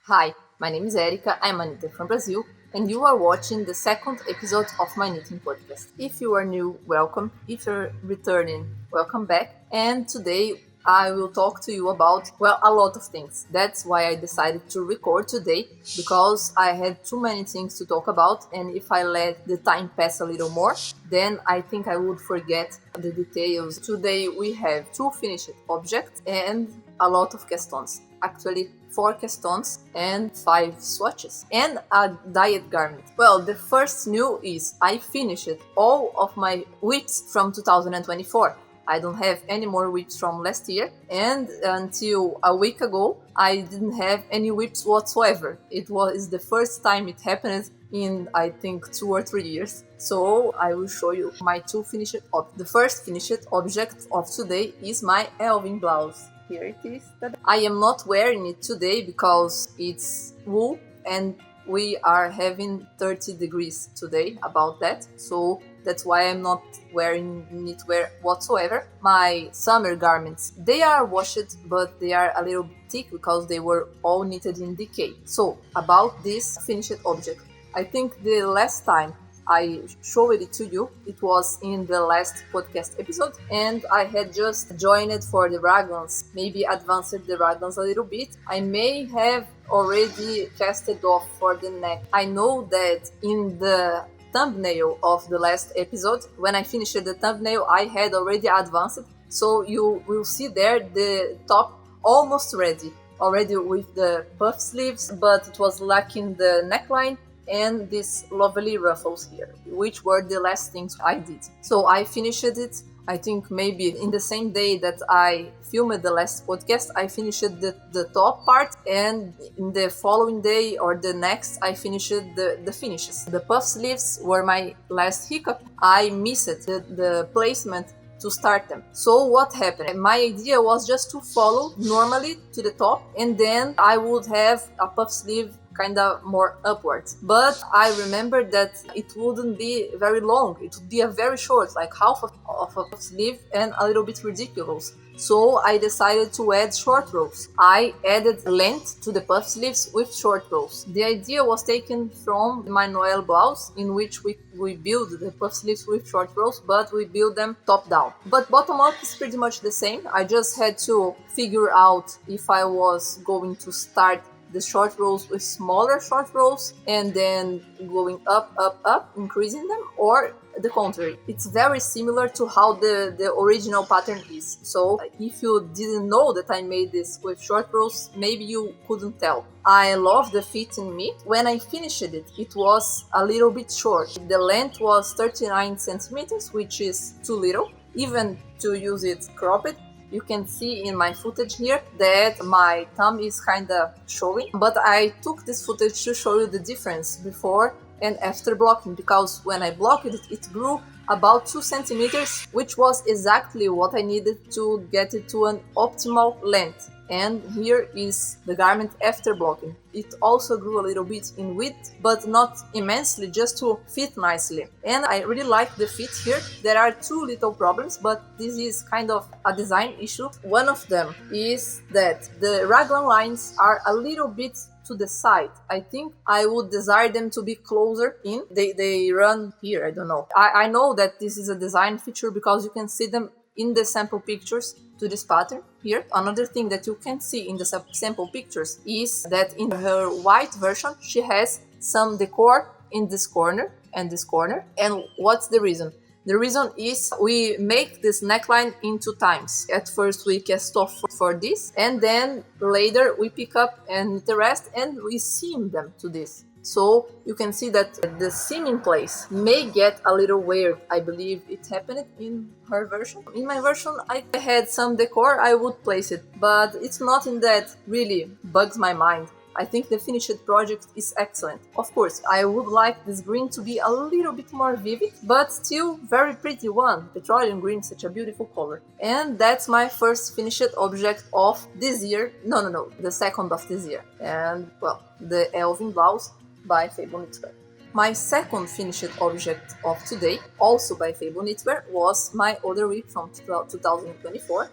Hi, my name is Erika, I'm a knitter from Brazil, and you are watching the second episode of my knitting podcast. If you are new, welcome. If you're returning, welcome back. And today I will talk to you about, a lot of things. That's why I decided to record today, because I had too many things to talk about, and if I let the time pass a little more, then I think I would forget the details. Today we have 2 finished objects and a lot of castons. Actually, 4 castons and 5 swatches and a diet garment. Well, the first news is I finished all of my whips from 2024. I don't have any more whips from last year, and until a week ago I didn't have any whips whatsoever. It was the first time it happened in I think 2 or 3 years. So I will show you my 2 finished objects. The first finished object of today is my Eowyn Blouse. Here it is. I am not wearing it today because it's wool and we are having 30 degrees today about that. So that's why I'm not wearing knitwear whatsoever. My summer garments, they are washed, but they are a little bit thick because they were all knitted in decay. So about this finished object, I think the last time I showed it to you, it was in the last podcast episode, and I had just joined it for the raglans, maybe advanced the raglans a little bit. I may have already casted off for the neck. I know that in the thumbnail of the last episode, when I finished the thumbnail, I had already advanced, so you will see there the top almost ready, already with the puff sleeves, but it was lacking the neckline and these lovely ruffles here, which were the last things I did. So I finished it, I think maybe in the same day that I filmed the last podcast, I finished the top part, and in the following day or the next, I finished the finishes. The puff sleeves were my last hiccup. I missed the placement to start them. So what happened? My idea was just to follow normally to the top, and then I would have a puff sleeve kind of more upwards. But I remembered that it wouldn't be very long. It would be a very short, like half of a puff sleeve and a little bit ridiculous. So I decided to add short rows. I added length to the puff sleeves with short rows. The idea was taken from my Noel blouse, in which we build the puff sleeves with short rows, but we build them top down. But bottom up is pretty much the same. I just had to figure out if I was going to start the short rows with smaller short rows and then going up, increasing them, or the contrary. It's very similar to how the original pattern is. So if you didn't know that I made this with short rows, maybe you couldn't tell. I love the fit in me. When I finished it, it was a little bit short. The length was 39 centimeters, which is too little, even to use it cropped. You can see in my footage here that my thumb is kinda showing, but I took this footage to show you the difference before and after blocking, because when I blocked it, it grew about 2 centimeters, which was exactly what I needed to get it to an optimal length. And here is the garment after blocking. It also grew a little bit in width, but not immensely, just to fit nicely. And I really like the fit here. There are 2 little problems, but this is kind of a design issue. One of them is that the raglan lines are a little bit to the side. I think I would desire them to be closer in. They run here, I don't know. I know that this is a design feature because you can see them in the sample pictures to this pattern here. Another thing that you can see in the sample pictures is that in her white version, she has some decor in this corner and this corner. And what's the reason? The reason is we make this neckline in 2 times. At first we cast off for this, and then later we pick up and knit the rest and we seam them to this. So you can see that the seaming place may get a little weird. I believe it happened in her version. In my version, I had some decor, I would place it, but it's nothing that really bugs my mind. I think the finished project is excellent. Of course, I would like this green to be a little bit more vivid, but still very pretty one. Petroleum green, such a beautiful color. And that's my first finished object of this year. No, the second of this year. And, the Eowyn Blouse by Fable Knitwear. My second finished object of today, also by Fable Knitwear, was my other whip from 2024,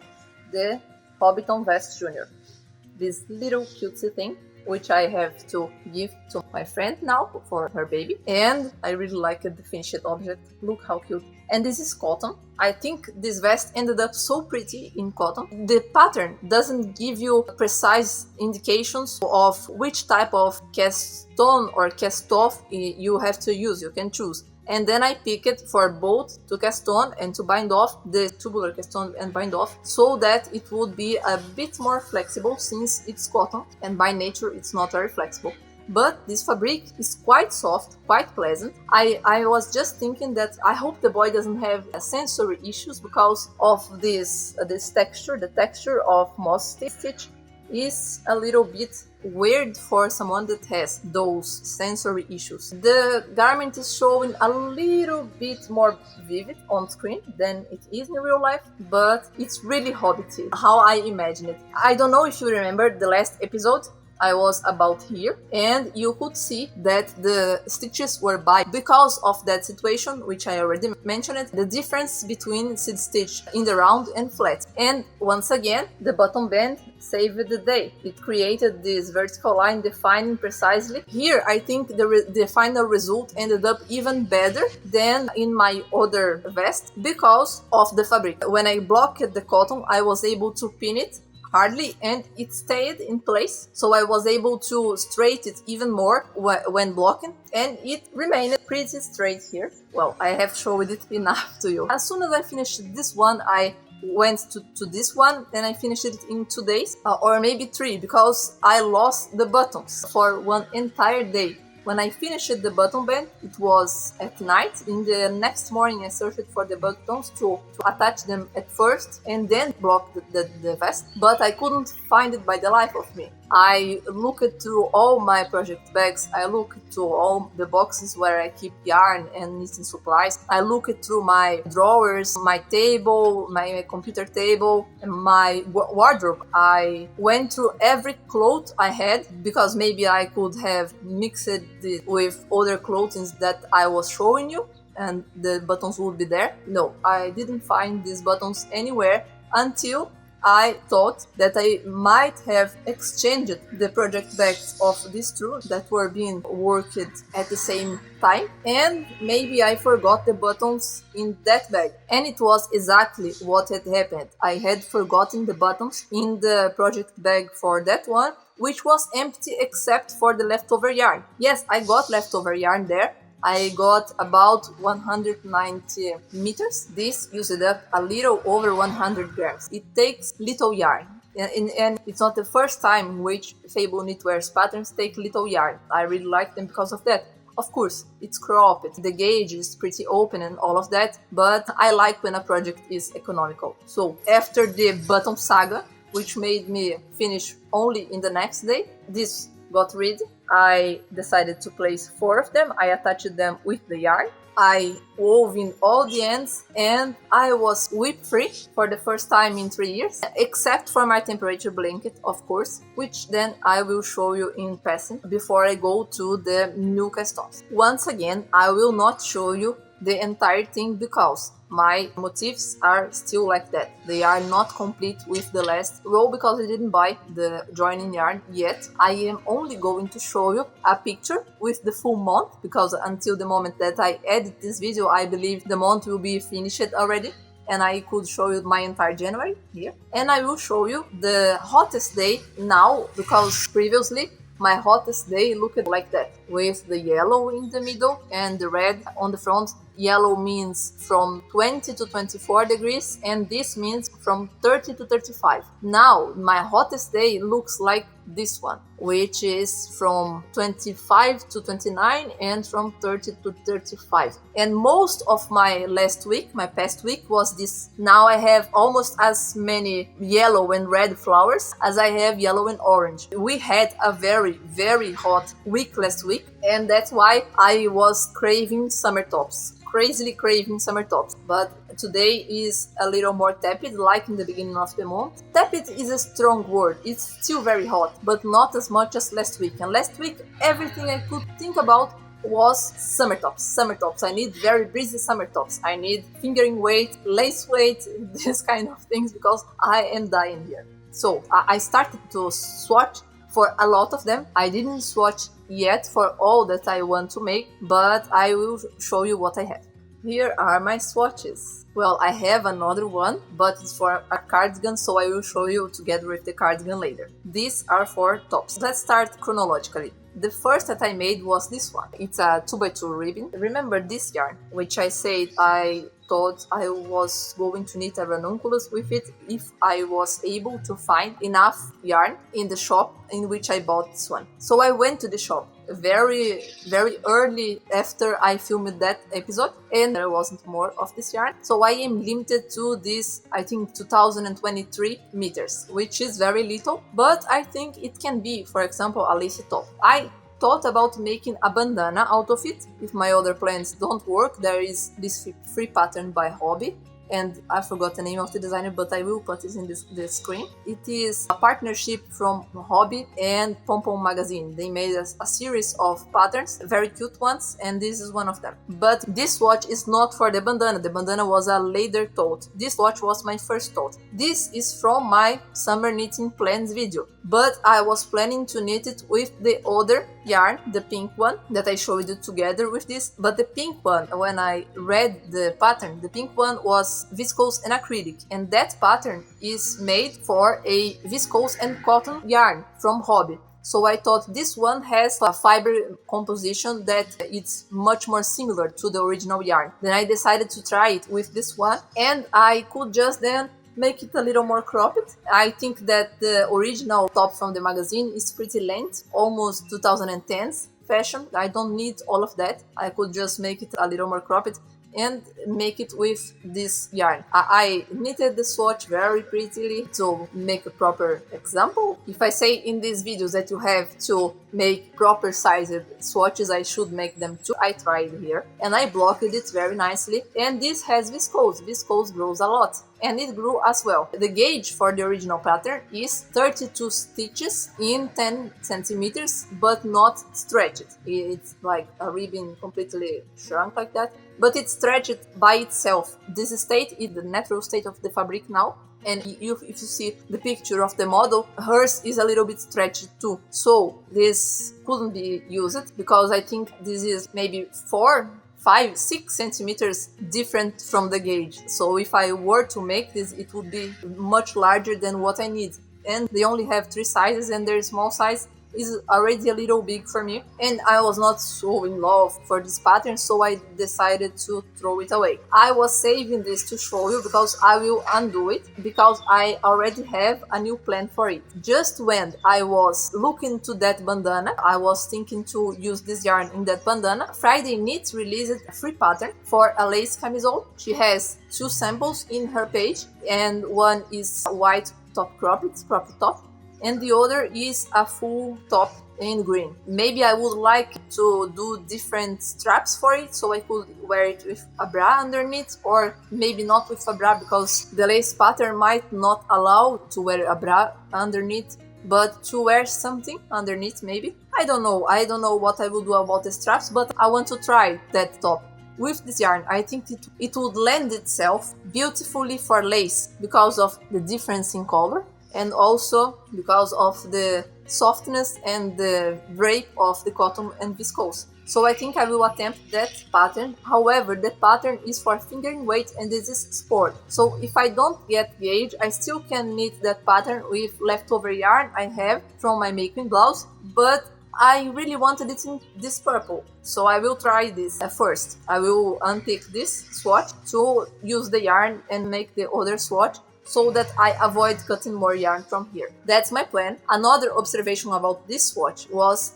the Hobbiton Vest Jr. This little cutesy thing. which I have to give to my friend now for her baby. And I really like the finished object. Look how cute. And this is cotton. I think this vest ended up so pretty in cotton. The pattern doesn't give you precise indications of which type of cast on or cast off you have to use. You can choose. And then I pick it for both to cast on and to bind off, the tubular cast on and bind off, so that it would be a bit more flexible since it's cotton and by nature it's not very flexible. But this fabric is quite soft, quite pleasant. I was just thinking that I hope the boy doesn't have sensory issues because of this texture. The texture of moss stitch is a little bit weird for someone that has those sensory issues. The garment is showing a little bit more vivid on screen than it is in real life, but it's really Hobbiton, how I imagine it. I don't know if you remember the last episode. I was about here and you could see that the stitches were by because of that situation, which I already mentioned, the difference between seed stitch in the round and flat. And once again, the bottom band saved the day. It created this vertical line defining precisely. Here, I think the final result ended up even better than in my other vest because of the fabric. When I blocked the cotton, I was able to pin it hardly and it stayed in place, so I was able to straighten it even more when blocking, and it remained pretty straight here. Well, I have showed it enough to you. As soon as I finished this one, I went to this one and I finished it in 2 days or maybe 3, because I lost the buttons for one entire day. When I finished the button band, it was at night. In the next morning, I searched for the buttons to attach them at first and then block the vest, but I couldn't find it by the life of me. I looked through all my project bags, I looked through all the boxes where I keep yarn and knitting supplies, I looked through my drawers, my table, my computer table, and my wardrobe. I went through every cloth I had, because maybe I could have mixed it with other clothing that I was showing you and the buttons would be there. No, I didn't find these buttons anywhere until I thought that I might have exchanged the project bags of these two that were being worked at the same time, and maybe I forgot the buttons in that bag. And it was exactly what had happened. I had forgotten the buttons in the project bag for that one, which was empty except for the leftover yarn. Yes, I got leftover yarn there. I got about 190 meters. This used up a little over 100 grams. It takes little yarn. And it's not the first time in which Fable Knitwear's patterns take little yarn. I really like them because of that. Of course, it's cropped, the gauge is pretty open and all of that, but I like when a project is economical. So after the button saga, which made me finish only in the next day, this got rid. I decided to place 4 of them. I attached them with the yarn. I wove in all the ends and I was whip free for the first time in 3 years, except for my temperature blanket, of course, which then I will show you in passing before I go to the new cast-offs. Once again, I will not show you the entire thing because my motifs are still like that. They are not complete with the last row because I didn't buy the joining yarn yet. I am only going to show you a picture with the full month, because until the moment that I edit this video, I believe the month will be finished already, and I could show you my entire January here. And I will show you the hottest day now, because previously my hottest day looked like that, with the yellow in the middle and the red on the front. Yellow means from 20 to 24 degrees and this means from 30 to 35. Now my hottest day looks like this one, which is from 25 to 29 and from 30 to 35. And most of my last week, my past week, was this. Now I have almost as many yellow and red flowers as I have yellow and orange. We had a very, very hot week last week, and that's why I was craving summer tops. Crazily craving summer tops, but today is a little more tepid, like in the beginning of the month. Tepid is a strong word. It's still very hot, but not as much as last week. And last week, everything I could think about was summer tops. Summer tops. I need very breezy summer tops. I need fingering weight, lace weight, this kind of things, because I am dying here. So I started to swatch for a lot of them. I didn't swatch yet for all that I want to make, but I will show you what I have. Here are my swatches. Well, I have another one, but it's for a cardigan, so I will show you together with the cardigan later. These are for tops. Let's start chronologically. The first that I made was this one. It's a 2x2 ribbon. Remember this yarn, which I said I thought I was going to knit a ranunculus with it if I was able to find enough yarn in the shop in which I bought this one. So I went to the shop very early after I filmed that episode, and there wasn't more of this yarn. So I am limited to this, I think, 2023 meters, which is very little, but I think it can be, for example, a lacy top. I thought about making a bandana out of it. If my other plans don't work, there is this free pattern by Hobby, and I forgot the name of the designer, but I will put it in the screen. It is a partnership from Hobby and Pom Pom magazine. They made a series of patterns, very cute ones, and this is one of them. But this swatch is not for the bandana. The bandana was a later tote. This swatch was my first tote. This is from my summer knitting plans video, but I was planning to knit it with the other yarn, the pink one that I showed you together with this. But the pink one, when I read the pattern, the pink one was viscose and acrylic, and that pattern is made for a viscose and cotton yarn from Hobby. So I thought this one has a fiber composition that it's much more similar to the original yarn. Then I decided to try it with this one, and I could just then make it a little more cropped. I think that the original top from the magazine is pretty length, almost 2010s fashion. I don't need all of that. I could just make it a little more cropped and make it with this yarn. I knitted the swatch very prettily to make a proper example. If I say in these videos that you have to make proper sized swatches, I should make them too. I tried here and I blocked it very nicely. And this has viscose. Viscose grows a lot, and it grew as well. The gauge for the original pattern is 32 stitches in 10 centimeters, but not stretched. It's like a ribbon completely shrunk like that, but it's stretched by itself. This state is the natural state of the fabric now. And if you see the picture of the model, hers is a little bit stretched too. So this couldn't be used because I think this is maybe 4, 5, 6 centimeters different from the gauge. So if I were to make this, it would be much larger than what I need. And they only have 3 sizes, and their small size is already a little big for me, and I was not so in love for this pattern, so I decided to throw it away. I was saving this to show you because I will undo it, because I already have a new plan for it. Just when I was looking to that bandana, I was thinking to use this yarn in that bandana. Friday Knits released a free pattern for a lace camisole. She has 2 samples in her page, and one is a white top cropped top, and the other is a full top in green. Maybe I would like to do different straps for it, so I could wear it with a bra underneath, or maybe not with a bra because the lace pattern might not allow to wear a bra underneath, but to wear something underneath maybe. I don't know what I will do about the straps, but I want to try that top. With this yarn, I think it would lend itself beautifully for lace because of the difference in color, and also because of the softness and the drape of the cotton and viscose. So I think I will attempt that pattern. However, the pattern is for fingering weight and this is sport. So if I don't get gauge, I still can knit that pattern with leftover yarn I have from my Eowyn Blouse, but I really wanted it in this purple. So I will try this at first. I will unpick this swatch to use the yarn and make the other swatch, so that I avoid cutting more yarn from here. That's my plan. Another observation about this swatch was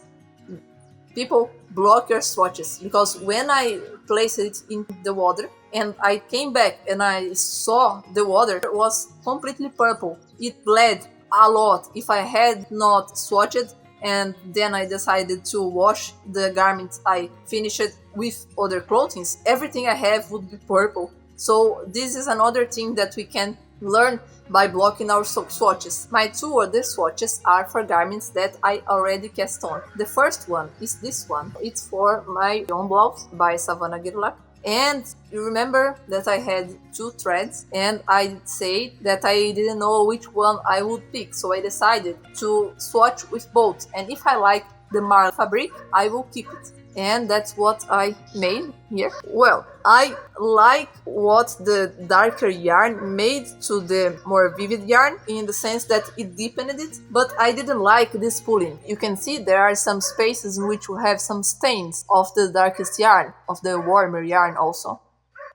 people block your swatches, because when I placed it in the water and I came back and I saw the water was completely purple. It bled a lot. If I had not swatched and then I decided to wash the garments I finished with other clothing, everything I have would be purple. So this is another thing that we can learn by blocking our swatches. My 2 other swatches are for garments that I already cast on. The first one is this one. It's for my Eowyn Blouse by Savannah Gerlach. And you remember that I had 2 threads, and I said that I didn't know which one I would pick, so I decided to swatch with both, and if I like the marl fabric, I will keep it. And that's what I made here. Well, I like what the darker yarn made to the more vivid yarn, in the sense that it deepened it, but I didn't like this pulling. You can see there are some spaces in which we have some stains of the darkest yarn, of the warmer yarn also.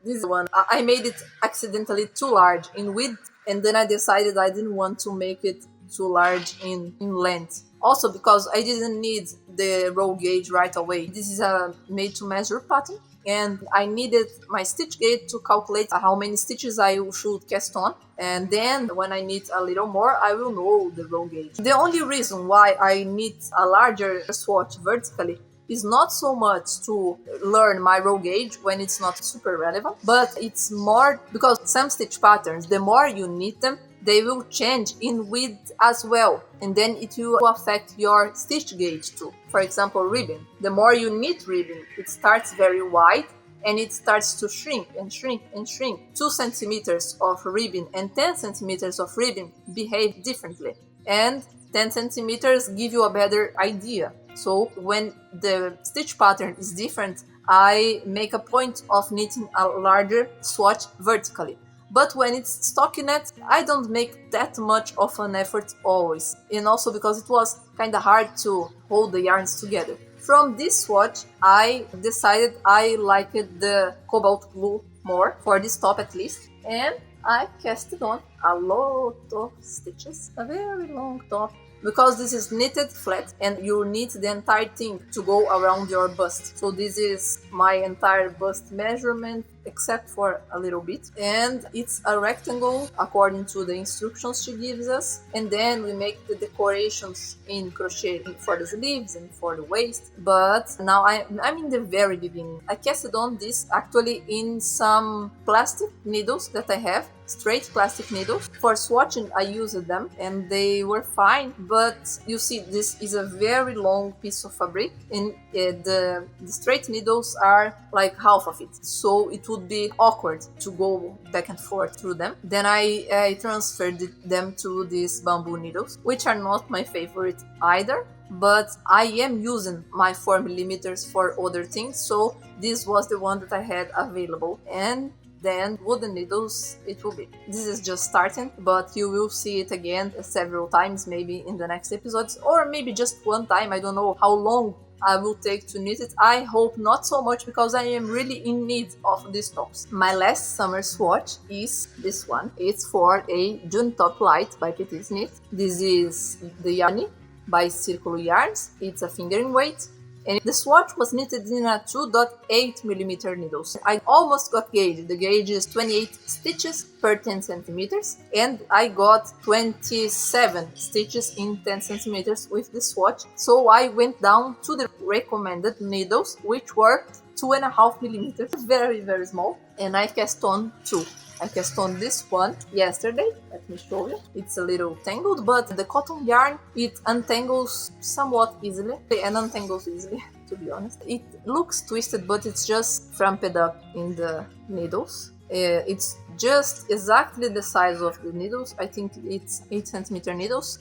This one, I made it accidentally too large in width, and then I decided I didn't want to make it too large in length. Also because I didn't need the roll gauge right away. This is a made-to-measure pattern, and I needed my stitch gauge to calculate how many stitches I should cast on, and then when I need a little more, I will know the roll gauge. The only reason why I need a larger swatch vertically is not so much to learn my roll gauge when it's not super relevant, but it's more because some stitch patterns, the more you knit them, they will change in width as well, and then it will affect your stitch gauge too. For example, ribbon. The more you knit ribbon, it starts very wide and it starts to shrink and shrink and shrink. 2 centimeters of ribbon and 10 centimeters of ribbon behave differently, and 10 centimeters give you a better idea. So when the stitch pattern is different, I make a point of knitting a larger swatch vertically. But when it's stockinette, I don't make that much of an effort always. And also because it was kind of hard to hold the yarns together. From this swatch, I decided I liked the cobalt blue more, for this top at least. And I casted on a lot of stitches, a very long top. Because this is knitted flat and you knit the entire thing to go around your bust. So this is my entire bust measurement, except for a little bit. And it's a rectangle according to the instructions she gives us. And then we make the decorations in crochet for the sleeves and for the waist. But now I'm in the very beginning. I casted on this actually in some plastic needles that I have. Straight plastic needles. For swatching I used them and they were fine, but you see this is a very long piece of fabric and the straight needles are like half of it, so it would be awkward to go back and forth through them. Then I transferred them to these bamboo needles, which are not my favorite either, but I am using my 4mm for other things, so this was the one that I had available. And then wooden needles it will be. This is just starting, but you will see it again several times, maybe in the next episodes, or maybe just one time. I don't know how long I will take to knit it. I hope not so much, because I am really in need of these tops. My last summer swatch is this one. It's for a June top light by Petite Knit. This is the Yarny by Circulo Yarns. It's a fingering weight. And the swatch was knitted in a 2.8mm needles. I almost got gauge. The gauge is 28 stitches per 10 centimeters, and I got 27 stitches in 10 centimeters with the swatch. So I went down to the recommended needles, which were 2.5mm, very, very small, and I cast on 2. I cast on this one yesterday. Let me show you. It's a little tangled, but the cotton yarn, it untangles somewhat easily and untangles easily, to be honest. It looks twisted, but it's just frumped up in the needles. It's just exactly the size of the needles. I think it's 8cm needles.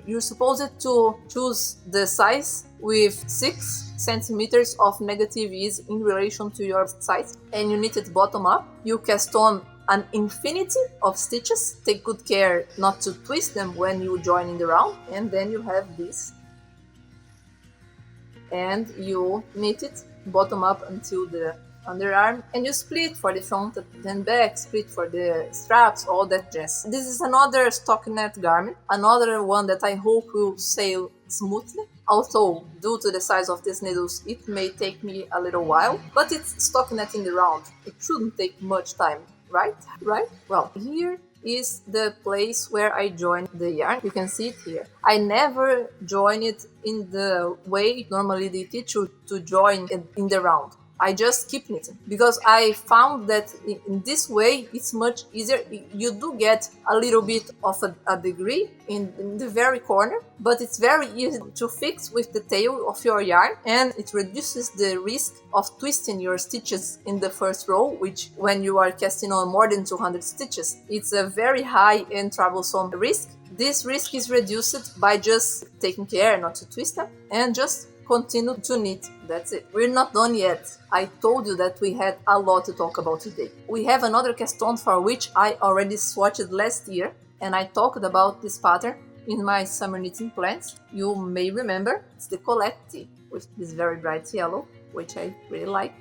You're supposed to choose the size with 6cm of negative ease in relation to your size, and you knit it bottom up. You cast on an infinity of stitches. Take good care not to twist them when you join in the round, and then you have this, and you knit it bottom up until the underarm, and you split for the front and back, split for the straps, all that jazz. This is another stockinette garment, another one that I hope will sail smoothly. Also, due to the size of these needles, it may take me a little while, but it's stockinette in the round. It shouldn't take much time. Right? Well, here is the place where I join the yarn. You can see it here. I never join it in the way normally they teach you to join it in the round. I just keep knitting because I found that in this way it's much easier. You do get a little bit of a degree in the very corner, but it's very easy to fix with the tail of your yarn, and it reduces the risk of twisting your stitches in the first row, which when you are casting on more than 200 stitches, it's a very high and troublesome risk. This risk is reduced by just taking care not to twist them and just continue to knit. That's it. We're not done yet. I told you that we had a lot to talk about today. We have another cast on for which I already swatched last year, and I talked about this pattern in my summer knitting plans. You may remember it's the Collett Tee with this very bright yellow, which I really like.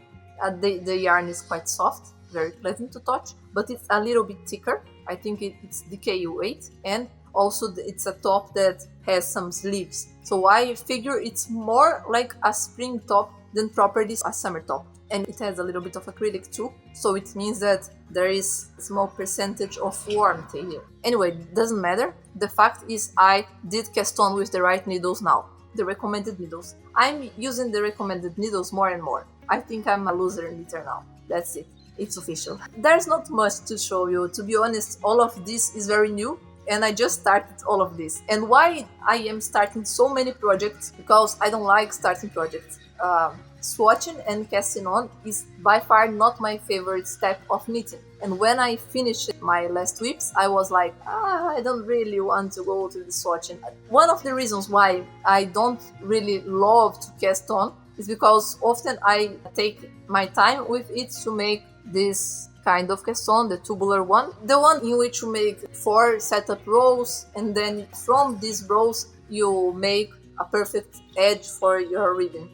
The yarn is quite soft, very pleasant to touch, but it's a little bit thicker. I think it's DKU 8, and also it's a top that has some sleeves. So I figure it's more like a spring top than properly a summer top. And it has a little bit of acrylic too, so it means that there is a small percentage of warmth here. Anyway, it doesn't matter. The fact is I did cast on with the right needles now, the recommended needles. I'm using the recommended needles more and more. I think I'm a loser knitter now. That's it. It's official. There's not much to show you. To be honest, all of this is very new, and I just started all of this. And why I am starting so many projects? Because I don't like starting projects. Swatching and casting on is by far not my favorite step of knitting. And when I finished my last whips, I was like, I don't really want to go to the swatching. One of the reasons why I don't really love to cast on is because often I take my time with it to make this kind of cast on, the tubular one, the one in which you make 4 setup rows, and then from these rows you make a perfect edge for your ribbon.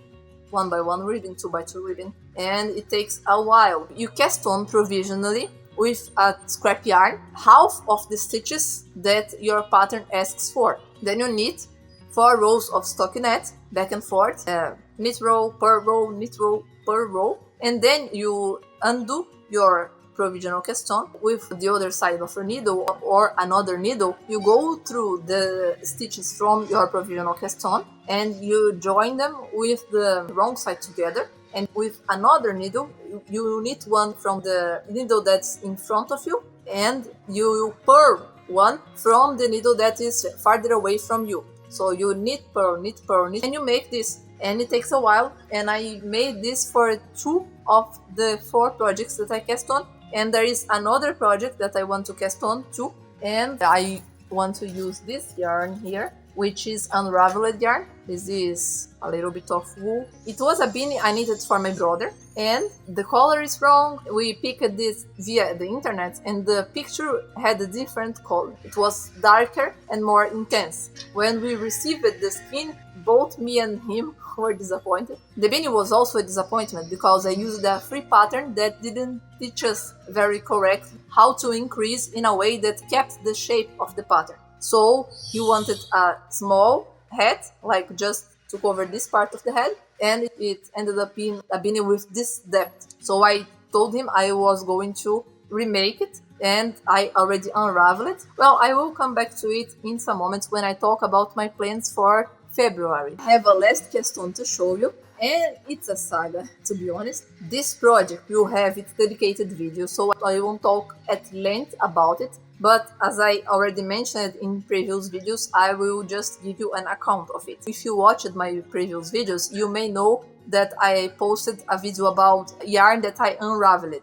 1 by 1 ribbon, 2 by 2 ribbon, and it takes a while. You cast on provisionally with a scrap yarn, half of the stitches that your pattern asks for. Then you knit 4 rows of stockinette back and forth, knit row per row, knit row per row, and then you undo your provisional cast on with the other side of your needle or another needle. You go through the stitches from your provisional cast on and you join them with the wrong side together, and with another needle you knit one from the needle that's in front of you, and you purl one from the needle that is farther away from you. So you knit, purl, knit, purl, knit, and you make this, and it takes a while. And I made this for 2 of the 4 projects that I cast on, and there is another project that I want to cast on too, and I want to use this yarn here, which is unraveled yarn. This is a little bit of wool. It was a beanie I knitted for my brother, and the color is wrong. We picked this via the internet, and the picture had a different color. It was darker and more intense. When we received the skein, both me and him were disappointed. The beanie was also a disappointment because I used a free pattern that didn't teach us very correctly how to increase in a way that kept the shape of the pattern. So he wanted a small hat, like just to cover this part of the head, and it ended up being a beanie with this depth. So I told him I was going to remake it, and I already unraveled it. Well, I will come back to it in some moments when I talk about my plans for February. I have a last cast on to show you, and it's a saga, to be honest. This project will have its dedicated video, so I won't talk at length about it. But as I already mentioned in previous videos, I will just give you an account of it. If you watched my previous videos, you may know that I posted a video about yarn that I unraveled.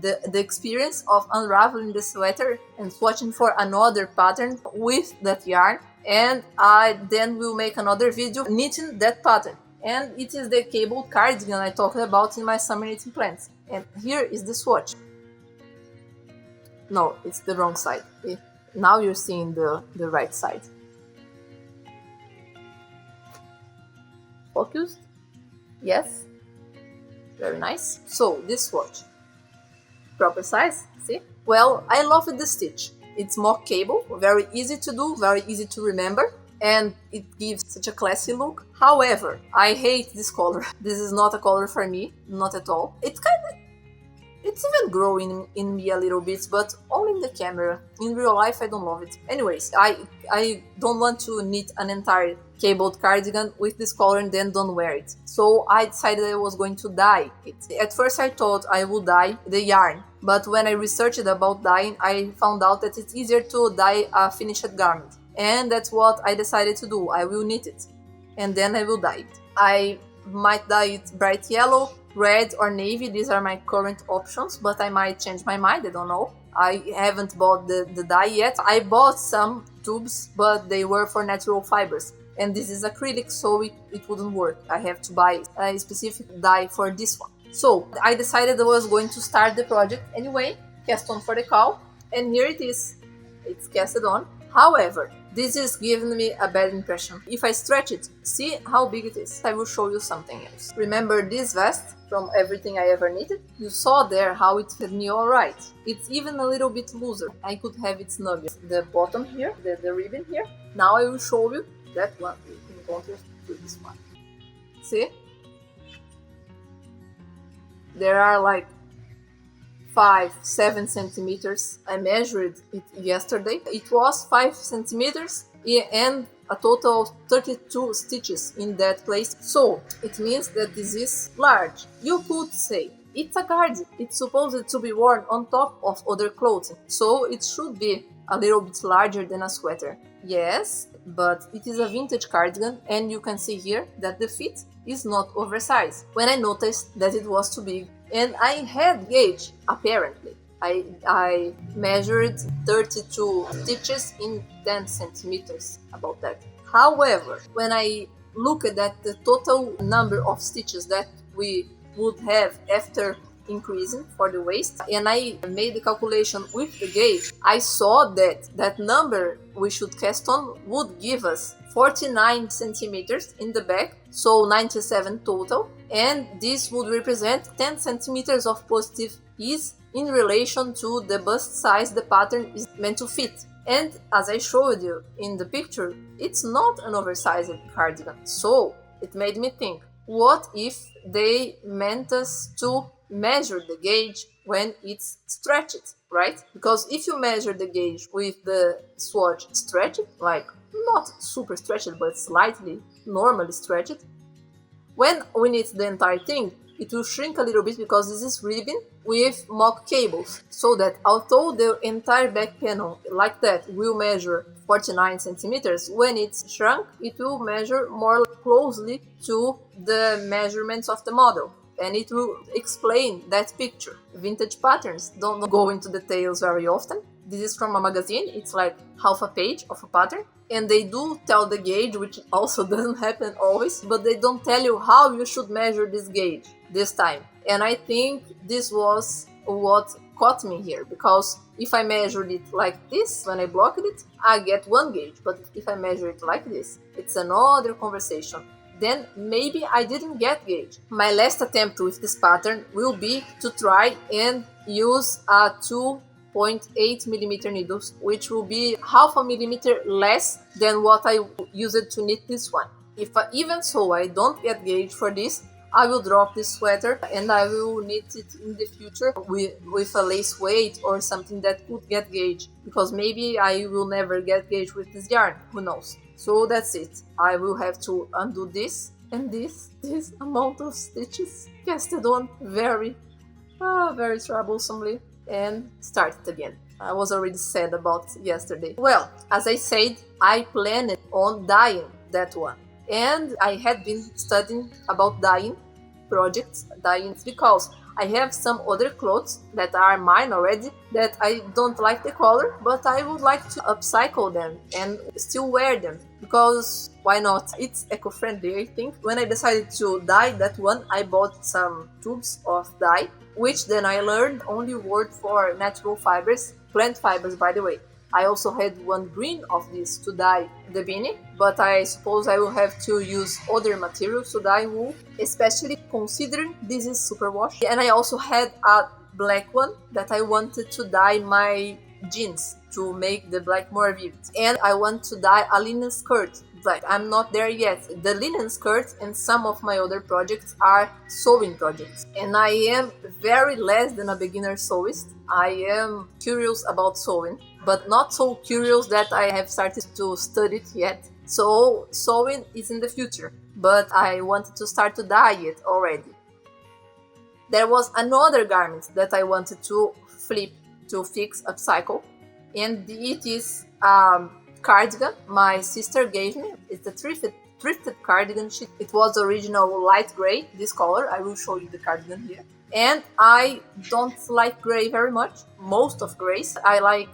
The experience of unraveling the sweater and swatching for another pattern with that yarn, and I then will make another video knitting that pattern. And it is the cabled cardigan I talked about in my summer knitting plans. And here is the swatch. No, it's the wrong side. Now you're seeing the right side. Focused? Yes. Very nice. So, this swatch. Proper size, see? Well, I love the stitch. It's more cable, very easy to do, very easy to remember, and it gives such a classy look. However, I hate this color. This is not a color for me, not at all. It's even growing in me a little bit, but only in the camera. In real life, I don't love it. Anyways, I don't want to knit an entire cabled cardigan with this color and then don't wear it. So I decided I was going to dye it. At first I thought I would dye the yarn, but when I researched about dyeing, I found out that it's easier to dye a finished garment. And that's what I decided to do. I will knit it and then I will dye it. I might dye it bright yellow, red or navy. These are my current options, but I might change my mind, I don't know. I haven't bought the dye yet. I bought some tubes, but they were for natural fibers. And this is acrylic, so it wouldn't work. I have to buy a specific dye for this one. So I decided I was going to start the project anyway, cast on for the cowl, and here it is. It's casted on. However, this is giving me a bad impression. If I stretch it, see how big it is. I will show you something else. Remember this vest from everything I ever knitted? You saw there how it fit me alright. It's even a little bit looser. I could have it snugger. The bottom here, the ribbon here. Now I will show you that one in contrast to this one. See? There are like 5-7 centimeters. I measured it yesterday. It was 5 centimeters and a total of 32 stitches in that place. So it means that this is large. You could say it's a cardigan. It's supposed to be worn on top of other clothing, so it should be a little bit larger than a sweater. Yes, but it is a vintage cardigan, and you can see here that the fit is not oversized. When I noticed that it was too big, and I had gauge, apparently. I measured 32 stitches in 10 centimeters, about that. However, when I look at that, the total number of stitches that we would have after increasing for the waist, and I made the calculation with the gauge, I saw that that number we should cast on would give us 49 centimeters in the back, so 97 total, and this would represent 10 centimeters of positive ease in relation to the bust size the pattern is meant to fit. And as I showed you in the picture, it's not an oversized cardigan. So it made me think, what if they meant us to measure the gauge when it's stretched, right? Because if you measure the gauge with the swatch stretched, like not super stretched but slightly normally stretched, when we knit the entire thing, it will shrink a little bit because this is ribbon with mock cables, so that although the entire back panel like that will measure 49 centimeters, when it's shrunk it will measure more closely to the measurements of the model, and it will explain that picture. Vintage patterns don't go into details very often. This is from a magazine, it's like half a page of a pattern, and they do tell the gauge, which also doesn't happen always, but they don't tell you how you should measure this gauge this time. And I think this was what caught me here, because if I measured it like this when I blocked it, I get one gauge, but if I measure it like this, it's another conversation. Then maybe I didn't get gauge. My last attempt with this pattern will be to try and use a 2.8 millimeter needles, which will be half a millimeter less than what I used to knit this one. If even so I don't get gauge for this, I will drop this sweater and I will knit it in the future with a lace weight or something that could get gauge, because maybe I will never get gauge with this yarn, who knows. So that's it. I will have to undo this and this amount of stitches, casted on very troublesomely, and start it again. I was already sad about yesterday. Well, as I said, I planned on dyeing that one. And I had been studying about dyeing projects, dyeing, because I have some other clothes that are mine already that I don't like the color, but I would like to upcycle them and still wear them, because why not? It's eco-friendly, I think. When I decided to dye that one, I bought some tubes of dye, which then I learned only worked for natural fibers, plant fibers by the way. I also had one green of this to dye the beanie, but I suppose I will have to use other materials to dye wool, especially considering this is superwash. And I also had a black one that I wanted to dye my jeans to make the black more vivid. And I want to dye a linen skirt, but I'm not there yet. The linen skirt and some of my other projects are sewing projects. And I am very less than a beginner sewist. I am curious about sewing, but not so curious that I have started to study it yet. So sewing is in the future, but I wanted to start to dye it already. There was another garment that I wanted to flip, to fix, upcycle, and it is cardigan my sister gave me. It's a thrifted cardigan. It was original light gray, this color. I will show you the cardigan here. And I don't like gray very much, most of grays. I like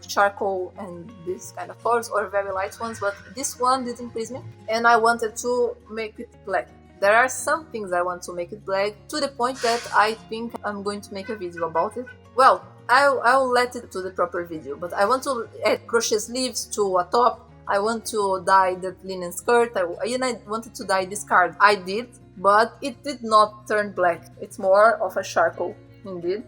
charcoal and this kind of colors, or very light ones, but this one didn't please me, and I wanted to make it black. There are some things I want to make it black, to the point that I think I'm going to make a video about it. Well, I'll let it to the proper video, but I want to add crochet sleeves to a top. I want to dye the linen skirt. I wanted to dye this card. I did, but it did not turn black. It's more of a charcoal, indeed.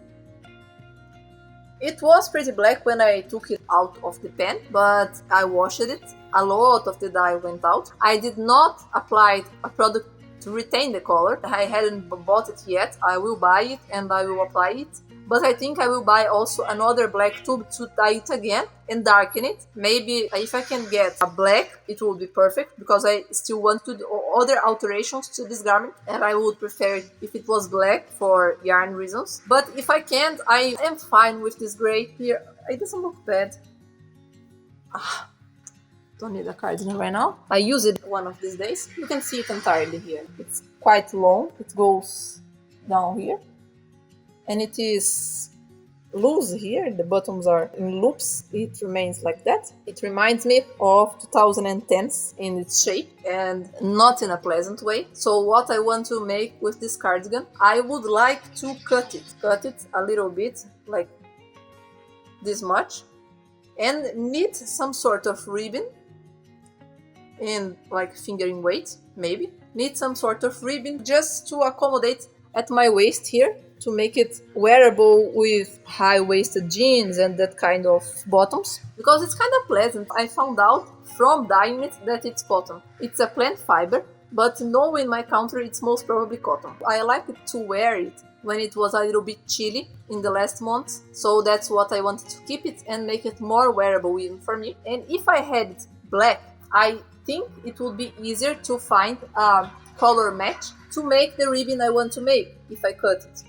It was pretty black when I took it out of the pan, but I washed it. A lot of the dye went out. I did not apply a product to retain the color. I hadn't bought it yet. I will buy it and I will apply it. But I think I will buy also another black tube to dye it again and darken it. Maybe if I can get a black, it will be perfect, because I still want to do other alterations to this garment, and I would prefer it if it was black for yarn reasons. But if I can't, I am fine with this gray here. It doesn't look bad. Don't need a cardigan right now. I use it one of these days. You can see it entirely here. It's quite long. It goes down here. And it is loose here. The buttons are in loops. It remains like that. It reminds me of 2010s in its shape, and not in a pleasant way. So what I want to make with this cardigan, I would like to cut it a little bit, like this much, and knit some sort of ribbon in like fingering weight, maybe. Knit some sort of ribbon just to accommodate at my waist here, to make it wearable with high-waisted jeans and that kind of bottoms, because it's kind of pleasant. I found out from dyeing it that it's cotton. It's a plant fiber, but no, in my country it's most probably cotton. I like it to wear it when it was a little bit chilly in the last months, so that's what I wanted to keep it and make it more wearable even for me. And if I had it black, I think it would be easier to find a color match to make the ribbon I want to make if I cut it.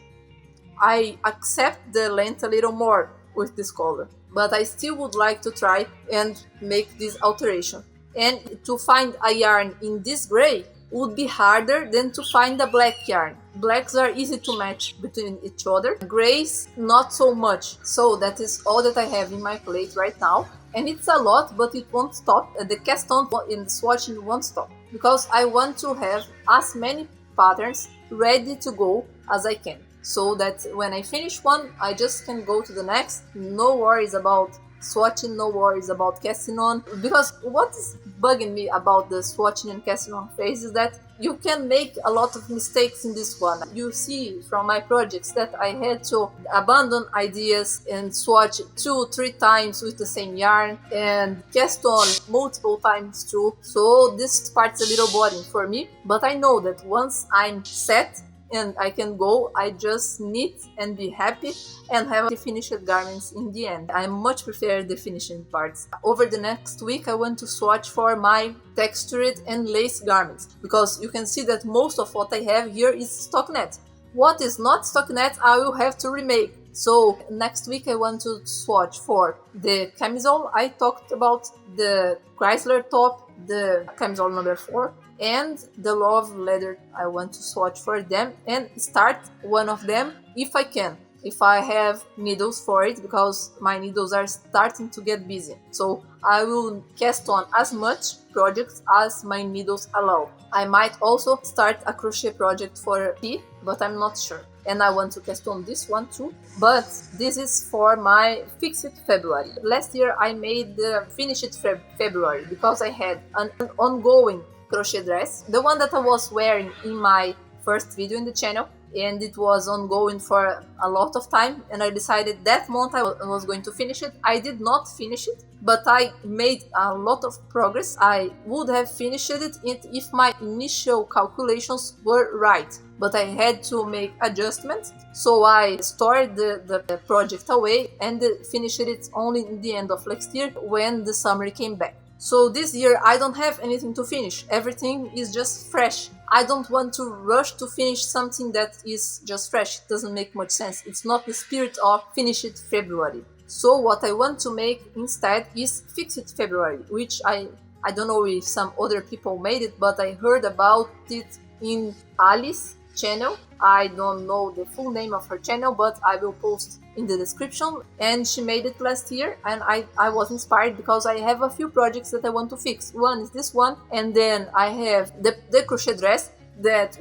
I accept the length a little more with this color, but I still would like to try and make this alteration. And to find a yarn in this gray would be harder than to find a black yarn. Blacks are easy to match between each other, grays not so much. So that is all that I have in my plate right now, and it's a lot, but it won't stop. The cast on in the swatching won't stop, because I want to have as many patterns ready to go as I can, so that when I finish one, I just can go to the next. No worries about swatching, no worries about casting on. Because what is bugging me about the swatching and casting on phase is that you can make a lot of mistakes in this one. You see from my projects that I had to abandon ideas and swatch 2-3 times with the same yarn, and cast on multiple times too. So this part's a little boring for me, but I know that once I'm set and I can go, I just knit and be happy and have the finished garments in the end. I much prefer the finishing parts. Over the next week, I want to swatch for my textured and lace garments, because you can see that most of what I have here is stockinette. What is not stockinette, I will have to remake. So next week I want to swatch for the camisole. I talked about the Chrysler top, the camisole number 4, and the love leather. I want to swatch for them and start one of them if I can, if I have needles for it, because my needles are starting to get busy. So I will cast on as much projects as my needles allow. I might also start a crochet project for T, but I'm not sure. And I want to cast on this one too, but this is for my fixed February. Last year I made the finished February because I had an ongoing crochet dress, the one that I was wearing in my first video in the channel, and it was ongoing for a lot of time, and I decided that month I was going to finish it. I did not finish it, but I made a lot of progress. I would have finished it if my initial calculations were right, but I had to make adjustments, so I stored the project away and finished it only in the end of last year when the summer came back. So this year I don't have anything to finish. Everything is just fresh. I don't want to rush to finish something that is just fresh. It doesn't make much sense. It's not the spirit of finish it February. So what I want to make instead is Fix It February, which I don't know if some other people made it, but I heard about it in Alice's channel. I don't know the full name of her channel, but I will post in the description. And she made it last year, and I was inspired because I have a few projects that I want to fix. One is this one, and then I have the crochet dress that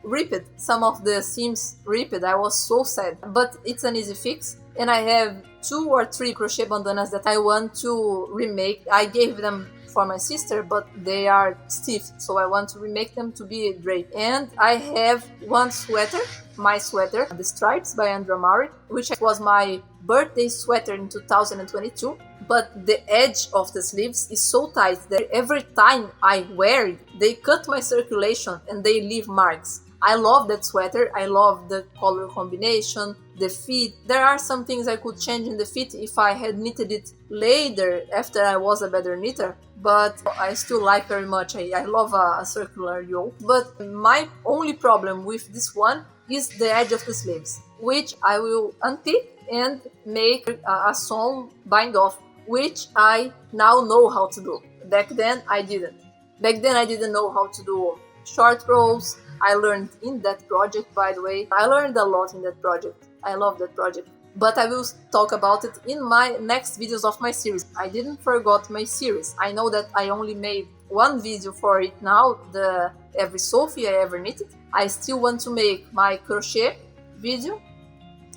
ripped. Some of the seams ripped. I was so sad, but it's an easy fix. And I have 2 or 3 crochet bandanas that I want to remake. I gave them for my sister, but they are stiff, so I want to remake them to be draped. And I have one sweater, my sweater, the Stripes by Andrea Maury, which was my birthday sweater in 2022, but the edge of the sleeves is so tight that every time I wear it, they cut my circulation and they leave marks. I love that sweater. I love the color combination, the fit. There are some things I could change in the fit if I had knitted it later after I was a better knitter, but I still like very much. I love a circular yoke. But my only problem with this one is the edge of the sleeves, which I will unpick and make a sewn bind off, which I now know how to do. Back then I didn't. Back then I didn't know how to do short rows. I learned in that project, by the way. I learned a lot in that project. I love that project. But I will talk about it in my next videos of my series. I didn't forget my series. I know that I only made one video for it now, the every Sophie I ever knitted. I still want to make my crochet video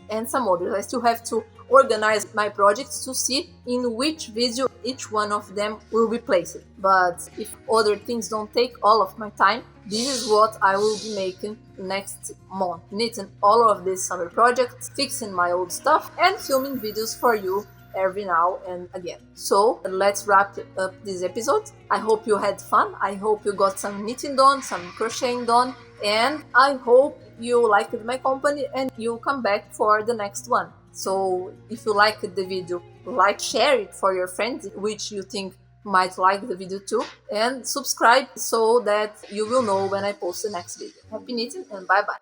and some others. I still have to organize my projects to see in which video each one of them will be placed. But if other things don't take all of my time, this is what I will be making next month. Knitting all of these summer projects, fixing my old stuff, and filming videos for you every now and again. So let's wrap up this episode. I hope you had fun. I hope you got some knitting done, some crocheting done, and I hope you liked my company and you'll come back for the next one. So if you liked the video, share it for your friends which you think might like the video too, and subscribe so that you will know when I post the next video. Happy knitting and bye bye.